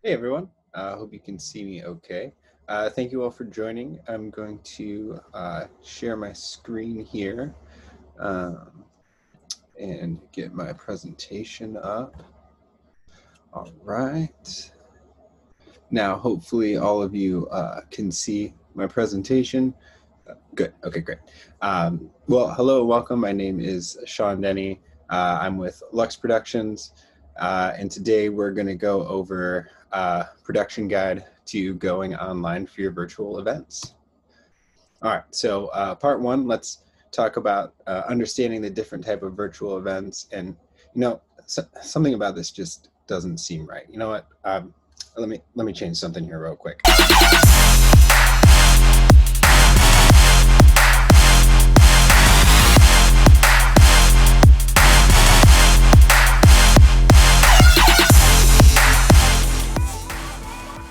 Hey everyone, hope you can see me okay. Thank you all for joining. I'm going to share my screen here um, and get my presentation up. All right. Now, hopefully all of you can see my presentation. Good. Okay, great. Well, hello, welcome. My name is Sean Denny. I'm with Luxe Productions, and today we're going to go over production guide to going online for your virtual events. All right, so part one, let's talk about understanding the different type of virtual events. And something about this just doesn't seem right. You know what? Let me change something here real quick.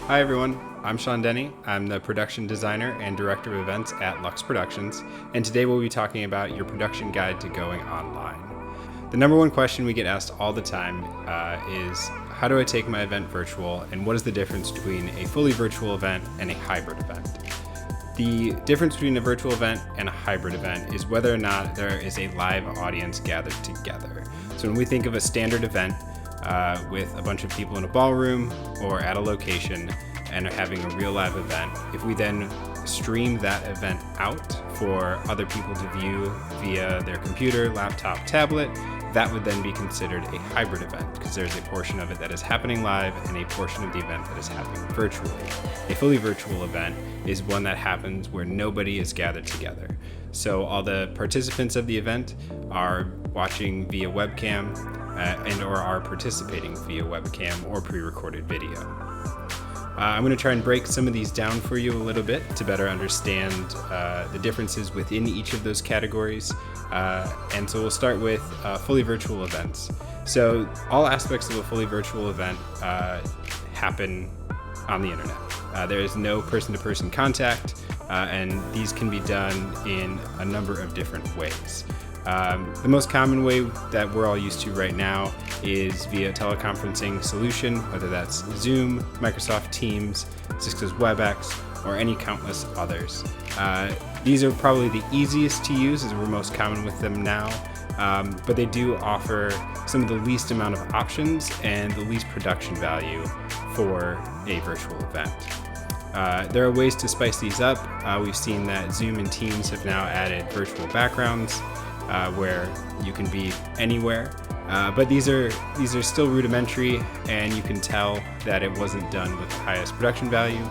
Hi everyone, I'm Sean Denny. I'm the production designer and director of events at Luxe Productions, and today we'll be talking about your production guide to going online. The number one question we get asked all the time is, how do I take my event virtual, and what is the difference between a fully virtual event and a hybrid event? The difference between a virtual event and a hybrid event is whether or not there is a live audience gathered together. So when we think of a standard event, with a bunch of people in a ballroom or at a location and are having a real live event, if we then stream that event out for other people to view via their computer, laptop, tablet, that would then be considered a hybrid event because there's a portion of it that is happening live and a portion of the event that is happening virtually. A fully virtual event is one that happens where nobody is gathered together. So all the participants of the event are watching via webcam and or are participating via webcam or pre-recorded video. I'm going to try and break some of these down for you a little bit to better understand the differences within each of those categories. And so we'll start with fully virtual events. So all aspects of a fully virtual event happen on the internet. There is no person-to-person contact, and these can be done in a number of different ways. The most common way that we're all used to right now is via teleconferencing solution, whether that's Zoom, Microsoft Teams, Cisco's WebEx, or any countless others. These are probably the easiest to use as we're most common with them now, but they do offer some of the least amount of options and the least production value for a virtual event. There are ways to spice these up. We've seen that Zoom and Teams have now added virtual backgrounds, where you can be anywhere, but these are still rudimentary, and you can tell that it wasn't done with the highest production value,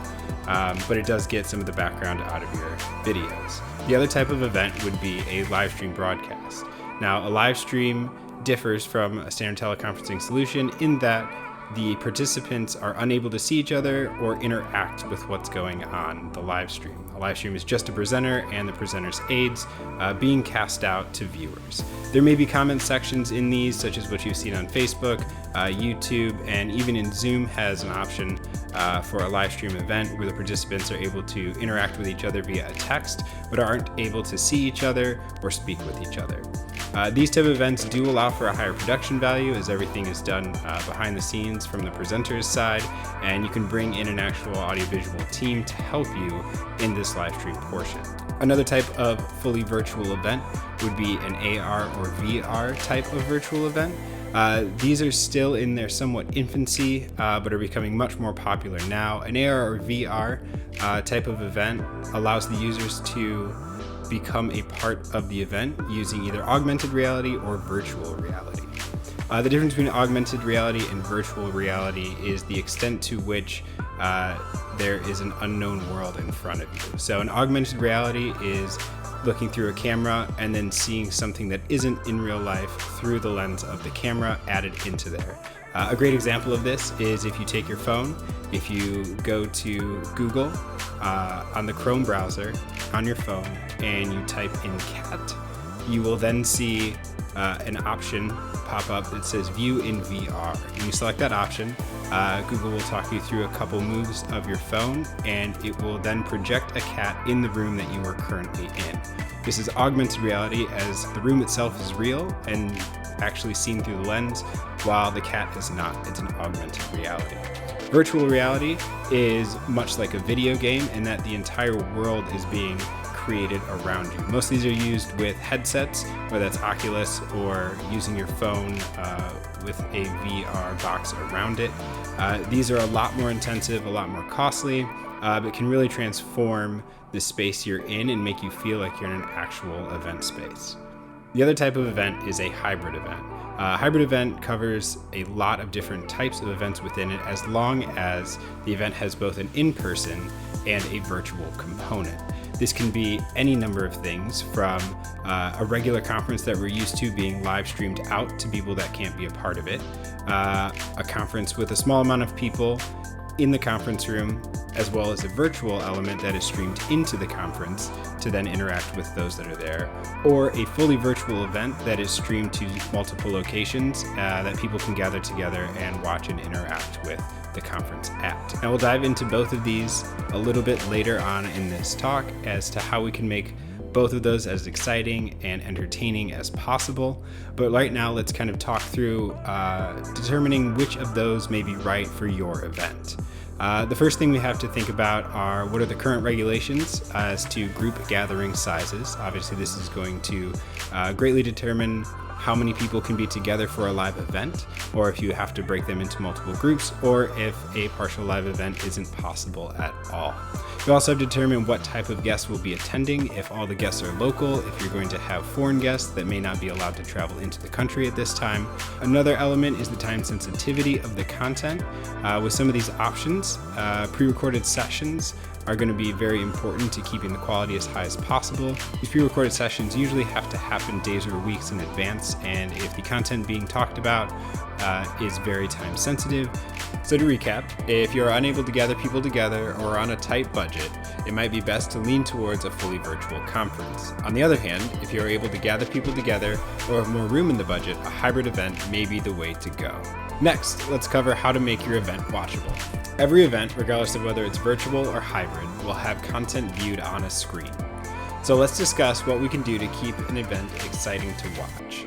but it does get some of the background out of your videos. The other type of event would be a live stream broadcast. Now, a live stream differs from a standard teleconferencing solution in that the participants are unable to see each other or interact with what's going on the live stream. A live stream is just a presenter and the presenter's aides being cast out to viewers. There may be comment sections in these, such as what you've seen on Facebook, YouTube, and even in Zoom has an option for a live stream event where the participants are able to interact with each other via a text, but aren't able to see each other or speak with each other. These type of events do allow for a higher production value as everything is done behind the scenes from the presenter's side, and you can bring in an actual audiovisual team to help you in this live stream portion. Another type of fully virtual event would be an AR or VR type of virtual event. These are still in their somewhat infancy, but are becoming much more popular now. An AR or VR type of event allows the users to become a part of the event using either augmented reality or virtual reality. The difference between augmented reality and virtual reality is the extent to which there is an unknown world in front of you. So an augmented reality is looking through a camera and then seeing something that isn't in real life through the lens of the camera added into there. A great example of this is if you take your phone, if you go to Google on the Chrome browser on your phone and you type in cat, you will then see an option pop up that says view in VR. When you select that option, Google will talk you through a couple moves of your phone, and it will then project a cat in the room that you are currently in. This is augmented reality, as the room itself is real and actually seen through the lens, while the cat is not. It's an augmented reality. Virtual reality is much like a video game in that the entire world is being created around you. Most of these are used with headsets, whether that's Oculus or using your phone with a VR box around it. These are a lot more intensive, a lot more costly, but can really transform the space you're in and make you feel like you're in an actual event space. The other type of event is a hybrid event. A hybrid event covers a lot of different types of events within it, as long as the event has both an in-person and a virtual component. This can be any number of things, from a regular conference that we're used to being live streamed out to people that can't be a part of it, a conference with a small amount of people in the conference room, as well as a virtual element that is streamed into the conference to then interact with those that are there, or a fully virtual event that is streamed to multiple locations that people can gather together and watch and interact with the conference at. And we'll dive into both of these a little bit later on in this talk as to how we can make both of those as exciting and entertaining as possible. But right now, let's kind of talk through determining which of those may be right for your event. The first thing we have to think about are what are the current regulations as to group gathering sizes. Obviously, this is going to greatly determine how many people can be together for a live event, or if you have to break them into multiple groups, or if a partial live event isn't possible at all. You also have to determine what type of guests will be attending, if all the guests are local, if you're going to have foreign guests that may not be allowed to travel into the country at this time. Another element is the time sensitivity of the content. With some of these options, pre-recorded sessions are going to be very important to keeping the quality as high as possible. These pre-recorded sessions usually have to happen days or weeks in advance, and if the content being talked about is very time sensitive. So to recap, if you're unable to gather people together or on a tight budget, it might be best to lean towards a fully virtual conference. On the other hand, if you're able to gather people together or have more room in the budget, a hybrid event may be the way to go. Next, let's cover how to make your event watchable. Every event, regardless of whether it's virtual or hybrid, will have content viewed on a screen. So let's discuss what we can do to keep an event exciting to watch.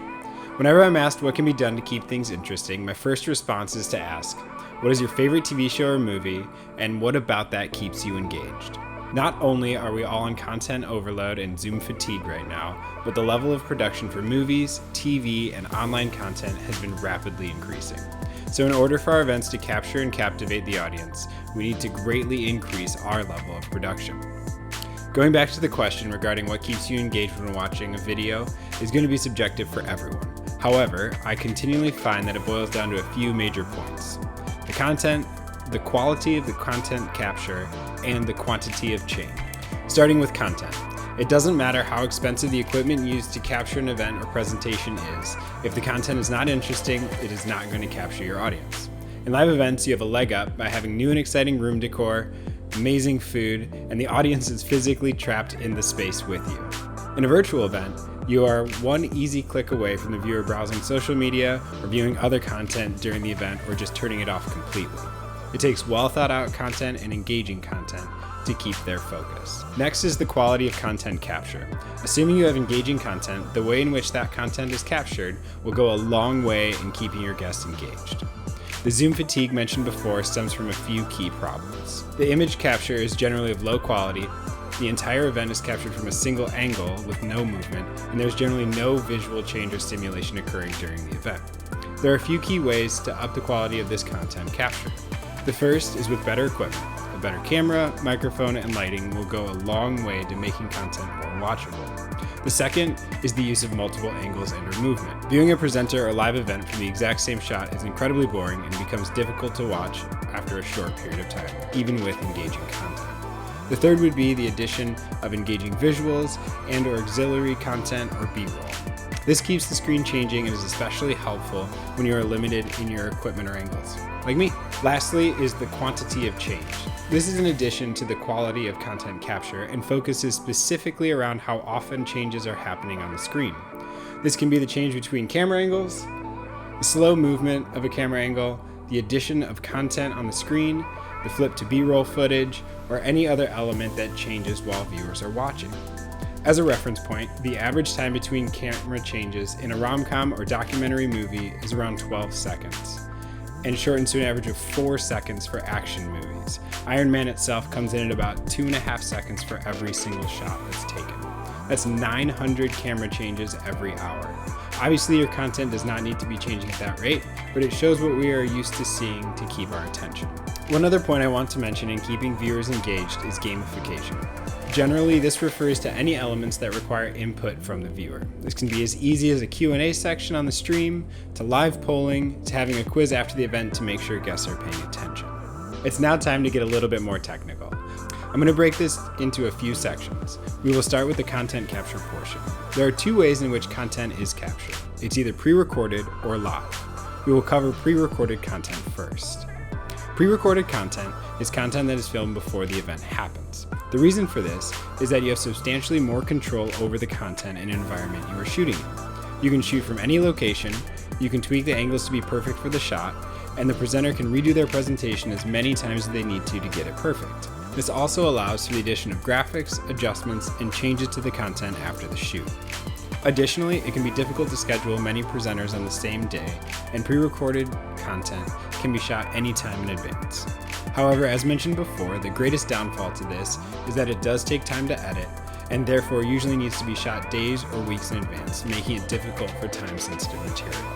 Whenever I'm asked what can be done to keep things interesting, my first response is to ask, what is your favorite TV show or movie, and what about that keeps you engaged? Not only are we all on content overload and Zoom fatigue right now, but the level of production for movies, TV, and online content has been rapidly increasing. So in order for our events to capture and captivate the audience, we need to greatly increase our level of production. Going back to the question regarding what keeps you engaged when watching a video is going to be subjective for everyone. However, I continually find that it boils down to a few major points: the content, the quality of the content capture, and the quantity of change. Starting with content. It doesn't matter how expensive the equipment used to capture an event or presentation is. If the content is not interesting, it is not going to capture your audience. In live events, you have a leg up by having new and exciting room decor, amazing food, and the audience is physically trapped in the space with you. In a virtual event, you are one easy click away from the viewer browsing social media or viewing other content during the event, or just turning it off completely. It takes well thought out content and engaging content to keep their focus. Next is the quality of content capture. Assuming you have engaging content, the way in which that content is captured will go a long way in keeping your guests engaged. The Zoom fatigue mentioned before stems from a few key problems. The image capture is generally of low quality, the entire event is captured from a single angle with no movement, and there's generally no visual change or stimulation occurring during the event. There are a few key ways to up the quality of this content capture. The first is with better equipment. A better camera, microphone, and lighting will go a long way to making content more watchable. The second is the use of multiple angles and or movement. Viewing a presenter or live event from the exact same shot is incredibly boring and becomes difficult to watch after a short period of time, even with engaging content. The third would be the addition of engaging visuals and or auxiliary content or B-roll. This keeps the screen changing and is especially helpful when you are limited in your equipment or angles, like me. Lastly is the quantity of change. This is in addition to the quality of content capture and focuses specifically around how often changes are happening on the screen. This can be the change between camera angles, the slow movement of a camera angle, the addition of content on the screen, the flip to B-roll footage, or any other element that changes while viewers are watching. As a reference point, the average time between camera changes in a rom-com or documentary movie is around 12 seconds. and shortens to an average of 4 seconds for action movies. Iron Man itself comes in at about 2.5 seconds for every single shot that's taken. That's 900 camera changes every hour. Obviously, your content does not need to be changing at that rate, but it shows what we are used to seeing to keep our attention. One other point I want to mention in keeping viewers engaged is gamification. Generally, this refers to any elements that require input from the viewer. This can be as easy as a Q&A section on the stream, to live polling, to having a quiz after the event to make sure guests are paying attention. It's now time to get a little bit more technical. I'm going to break this into a few sections. We will start with the content capture portion. There are 2 ways in which content is captured. It's either pre-recorded or live. We will cover pre-recorded content first. Pre-recorded content is content that is filmed before the event happens. The reason for this is that you have substantially more control over the content and environment you are shooting in. You can shoot from any location, you can tweak the angles to be perfect for the shot, and the presenter can redo their presentation as many times as they need to get it perfect. This also allows for the addition of graphics, adjustments, and changes to the content after the shoot. Additionally, it can be difficult to schedule many presenters on the same day, and pre-recorded content can be shot anytime in advance. However, as mentioned before, the greatest downfall to this is that it does take time to edit, and therefore usually needs to be shot days or weeks in advance, making it difficult for time-sensitive material.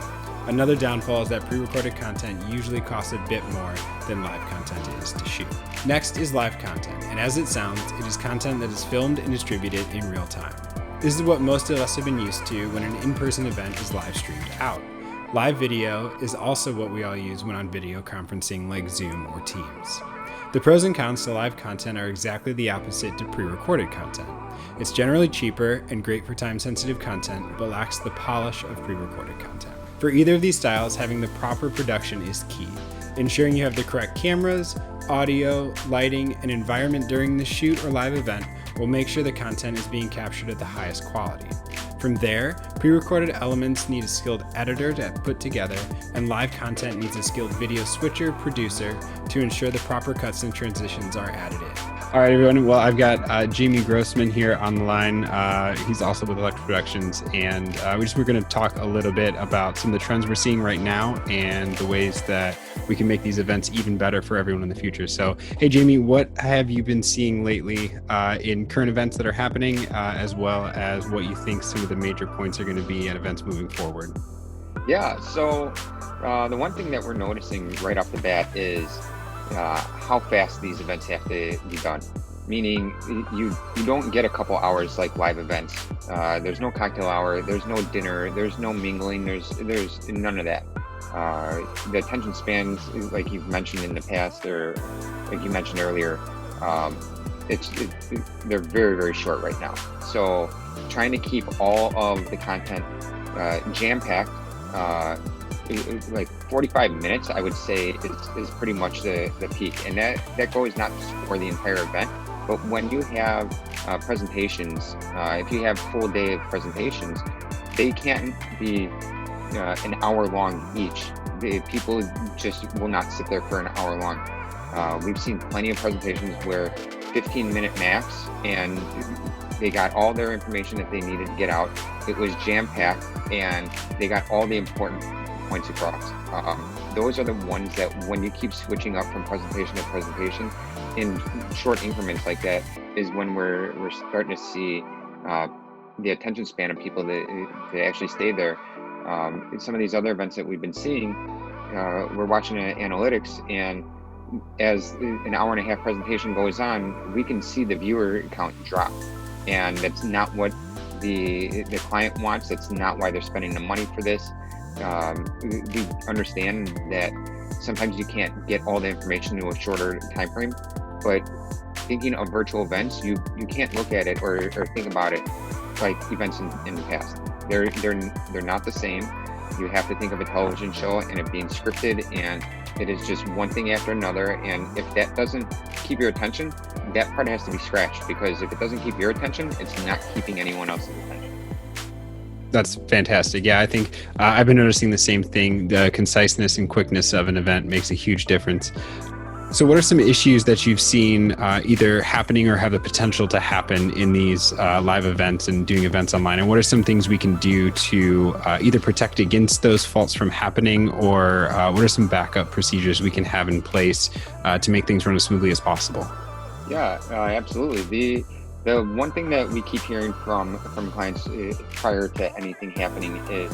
Another downfall is that pre-recorded content usually costs a bit more than live content is to shoot. Next is live content, and as it sounds, it is content that is filmed and distributed in real time. This is what most of us have been used to when an in-person event is live streamed out. Live video is also what we all use when on video conferencing like Zoom or Teams. The pros and cons to live content are exactly the opposite to pre-recorded content. It's generally cheaper and great for time-sensitive content, but lacks the polish of pre-recorded content. For either of these styles, having the proper production is key. Ensuring you have the correct cameras, audio, lighting, and environment during the shoot or live event will make sure the content is being captured at the highest quality. From there, pre-recorded elements need a skilled editor to put together, and live content needs a skilled video switcher producer to ensure the proper cuts and transitions are added in. All right, everyone. Well, I've got Jamie Grossman here on the line. He's also with Luxe Productions, and we're going to talk a little bit about some of the trends we're seeing right now and the ways that we can make these events even better for everyone in the future. So, hey, Jamie, what have you been seeing lately in current events that are happening, as well as what you think some of the major points are going to be at events moving forward? Yeah, so the one thing that we're noticing right off the bat is how fast these events have to be done. Meaning you don't get a couple hours like live events. There's no cocktail hour, there's no dinner, there's no mingling, there's none of that. The attention spans, like you've mentioned in the past, or like you mentioned earlier, they're very, very short right now. So trying to keep all of the content jam-packed, like 45 minutes, I would say is pretty much the peak. And that goes not just for the entire event, but when you have presentations, if you have full day of presentations, they can't be an hour long each. People just will not sit there for an hour long. We've seen plenty of presentations where 15-minute max, and they got all their information that they needed to get out. It was jam-packed, and they got all the important points across. Those are the ones that when you keep switching up from presentation to presentation in short increments like that is when we're starting to see the attention span of people that actually stay there. In some of these other events that we've been seeing, we're watching analytics, and as an hour and a half presentation goes on, we can see the viewer count drop. And that's not what the client wants. That's not why they're spending the money for this. We understand that sometimes you can't get all the information into a shorter time frame, but thinking of virtual events, you can't look at it or think about it like events in the past. They're not the same. You have to think of a television show and it being scripted, and it is just one thing after another. And if that doesn't keep your attention, that part has to be scratched, because if it doesn't keep your attention, it's not keeping anyone else's attention. That's fantastic. Yeah, I think I've been noticing the same thing. The conciseness and quickness of an event makes a huge difference. So what are some issues that you've seen either happening or have the potential to happen in these live events and doing events online? And what are some things we can do to either protect against those faults from happening, or what are some backup procedures we can have in place to make things run as smoothly as possible? Yeah, absolutely. The one thing that we keep hearing from clients prior to anything happening is,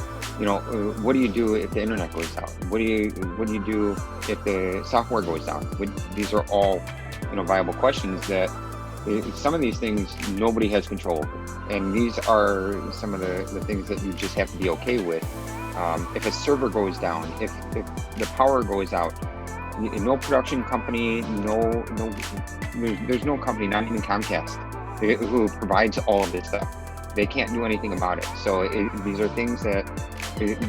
what do you do if the internet goes out? What do you do if the software goes down? These are all, viable questions that some of these things nobody has control over, and these are some of the things that you just have to be okay with. If a server goes down, if the power goes out, no production company, there's no company, not even Comcast, who provides all of this stuff. They can't do anything about it. So these are things that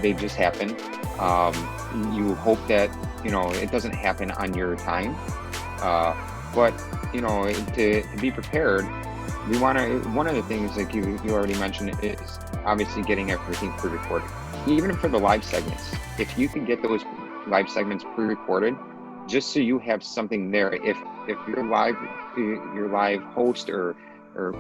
they just happen. You hope that it doesn't happen on your time, but to be prepared, we want to. One of the things, like you already mentioned, is obviously getting everything pre-recorded. Even for the live segments, if you can get those live segments pre-recorded, just so you have something there. If your live host or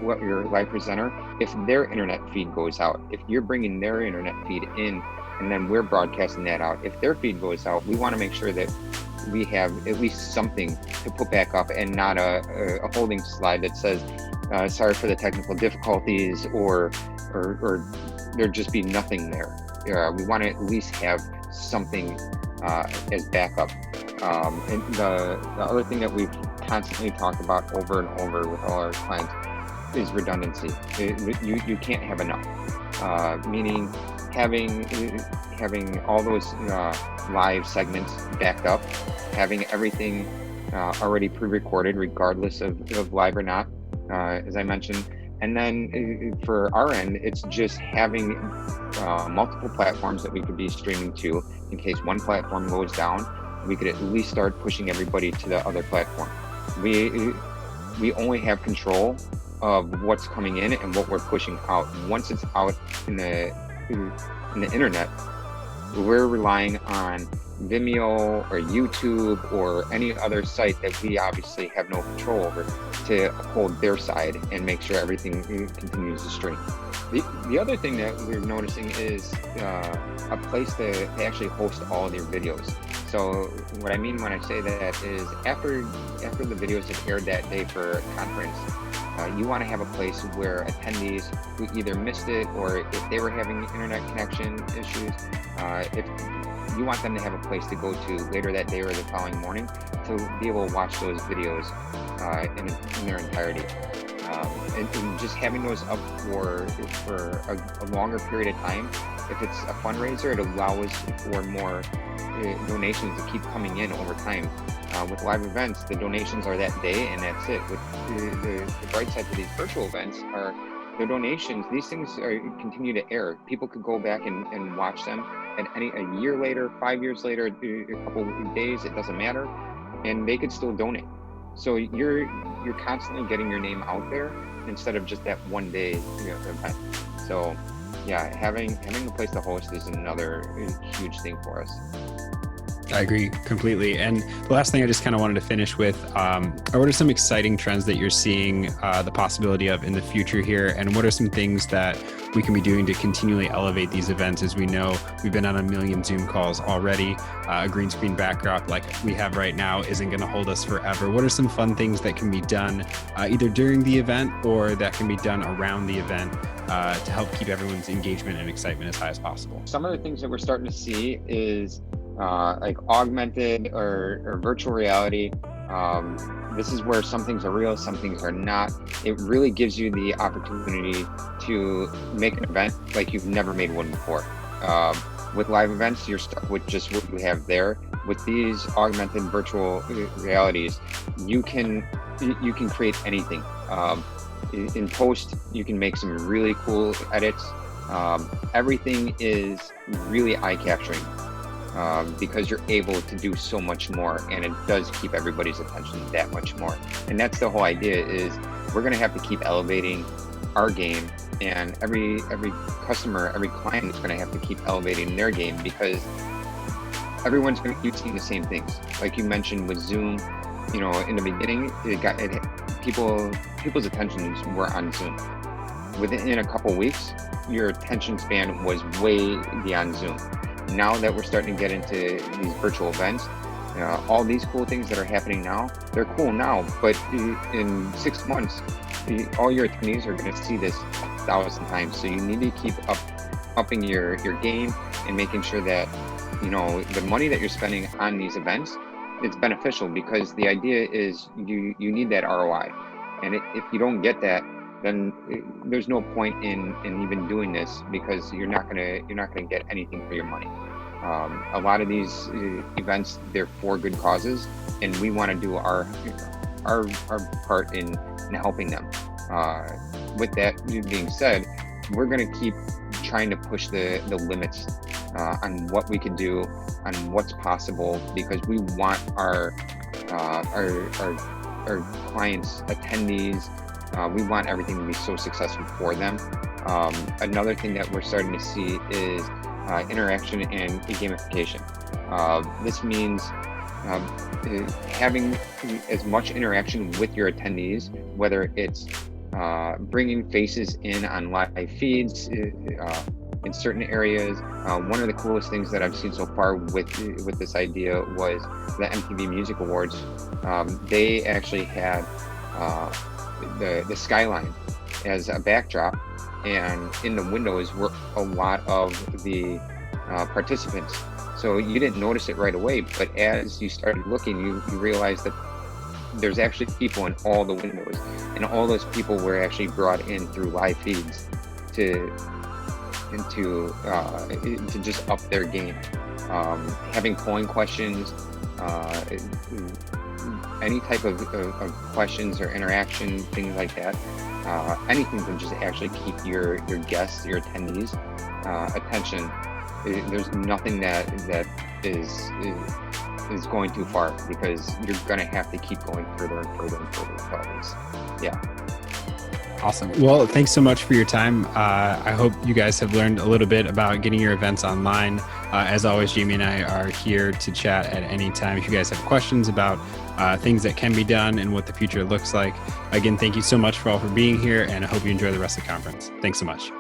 what your live presenter, if their internet feed goes out, if you're bringing their internet feed in and then we're broadcasting that out, if their feed goes out, we want to make sure that we have at least something to put back up and not a holding slide that says sorry for the technical difficulties, or there just be nothing there. We want to at least have something as backup. And the other thing that we've constantly talked about over and over with all our clients is redundancy. You can't have enough, meaning having all those live segments backed up, having everything already pre-recorded regardless of live or not, as I mentioned. And then for our end, it's just having multiple platforms that we could be streaming to in case one platform goes down. We could at least start pushing everybody to the other platform. We only have control of what's coming in and what we're pushing out. Once it's out in the internet, we're relying on Vimeo or YouTube or any other site that we obviously have no control over to hold their side and make sure everything continues to stream. The other thing that we're noticing is a place to actually host all of your videos. So what I mean when I say that is after the videos have aired that day for a conference, you want to have a place where attendees who either missed it or if they were having internet connection issues, if you want them to have a place to go to later that day or the following morning to be able to watch those videos in their entirety. And just having those up for a longer period of time. If it's a fundraiser, it allows for more donations to keep coming in over time. With live events, the donations are that day and that's it. With the bright side to these virtual events are the donations. These things continue to air. People could go back and watch them at a year later, 5 years later, a couple of days, it doesn't matter, and they could still donate. So you're constantly getting your name out there instead of just that one day event. So yeah, having a place to host is another huge thing for us. I agree completely. And the last thing I just kind of wanted to finish with, what are some exciting trends that you're seeing the possibility of in the future here? And what are some things that we can be doing to continually elevate these events? As we know, we've been on 1 million Zoom calls already. A green screen backdrop like we have right now isn't going to hold us forever. What are some fun things that can be done either during the event or that can be done around the event to help keep everyone's engagement and excitement as high as possible? Some of the things that we're starting to see is like augmented or virtual reality. This is where some things are real, some things are not. It really gives you the opportunity to make an event like you've never made one before. With live events, you're stuck with just what you have there. With these augmented virtual realities, you can create anything. In post, you can make some really cool edits. Everything is really eye-capturing. Because you're able to do so much more, and it does keep everybody's attention that much more. And that's the whole idea, is we're going to have to keep elevating our game, and every customer, every client is going to have to keep elevating their game, because everyone's going to keep seeing the same things. Like you mentioned with Zoom, in the beginning, people's attentions were on Zoom. Within a couple weeks, your attention span was way beyond Zoom. Now that we're starting to get into these virtual events, all these cool things that are happening now, they're cool now, but in 6 months, all your attendees are going to see this 1,000 times. So you need to keep upping your game and making sure that, the money that you're spending on these events, it's beneficial, because the idea is you need that ROI. And if you don't get that, then there's no point in even doing this, because you're not gonna get anything for your money. A lot of these events, they're for good causes, and we want to do our part in helping them. With that being said, we're going to keep trying to push the limits on what we can do, on what's possible, because we want our clients, attendees, we want everything to be so successful for them. Another thing that we're starting to see is interaction and gamification. This means having as much interaction with your attendees, whether it's bringing faces in on live feeds in certain areas. One of the coolest things that I've seen so far with this idea was the MTV Music Awards. They actually had the skyline as a backdrop, and in the windows were a lot of the participants. So you didn't notice it right away, but as you started looking, you realized that there's actually people in all the windows, and all those people were actually brought in through live feeds to just up their game. Having polling questions, any type of questions or interaction, things like that. Anything to just actually keep your guests, your attendees, attention. There's nothing that is going too far, because you're gonna have to keep going further and further and further with all these. Yeah. Awesome. Well, thanks so much for your time. I hope you guys have learned a little bit about getting your events online. As always, Jamie and I are here to chat at any time if you guys have questions about things that can be done and what the future looks like. Again, thank you so much for being here, and I hope you enjoy the rest of the conference. Thanks so much.